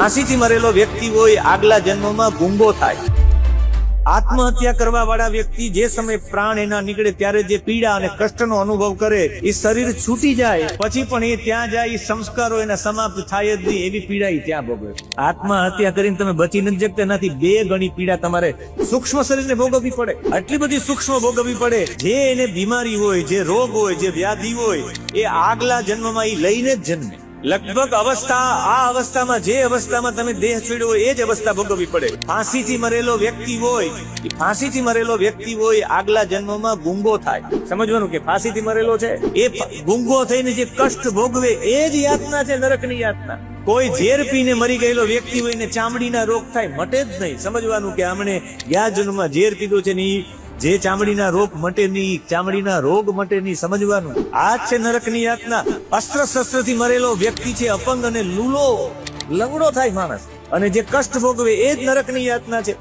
ફાંસીથી મરેલો વ્યક્તિ હોય આગલા જન્મમાં ગુંગો થાય. આત્મહત્યા કરવા વાળા વ્યક્તિ જે સમય પ્રાણ એના નીકળે ત્યારે જે પીડા અને કષ્ટનો અનુભવ કરે, એ શરીર છૂટી જાય પછી પણ એ ત્યાં જાય, એ સંસ્કારો એના સમાપ્ત થાય જ નહીં, એવી પીડા એ ત્યાં ભોગવે. આત્મહત્યા કરીને તમે બચી નથી શકતા, એનાથી 2 ગણી પીડા તમારે સૂક્ષ્મ શરીરને ભોગવવી પડે. આટલી બધી સૂક્ષ્મ ભોગવવી પડે. જે એને બીમારી હોય, જે રોગ હોય, જે વ્યાધિ હોય, એ આગલા જન્મમાં એ લઈને જ જન્મે. લગભગ અવસ્થા, આ અવસ્થામાં જે અવસ્થામાં તમે દેહ છોડ્યો હોય એ જ અવસ્થા ભોગવવી પડે. ફાંસીથી મરેલો વ્યક્તિ હોય, ફાંસીથી મરેલો વ્યક્તિ હોય આગલા જન્મમાં ગુંગો થાય. સમજવાનું કે ફાંસીથી મરેલો છે એ ગુંગો થઈને જે કષ્ટ ભોગવે એ જ યાતના છે, નરકની યાતના. કોઈ ઝેર પીને મરી ગયેલો વ્યક્તિ હોય ને ચામડીના રોગ થાય, મટે જ નહીં. સમજવાનું કે આમણે ગયા જન્મમાં ઝેર પીધું છે ને જે ચામડીના રોગ મટે નહીં, ચામડીના રોગ મટે નહીં. સમજવાનું આ જ છે નરકની યાતના. અસ્ત્ર શસ્ત્રથી મરેલો વ્યક્તિ છે અપંગ અને લૂલો, લંગડો થાય માણસ, અને જે કષ્ટ ભોગવે એ જ નરકની યાતના છે.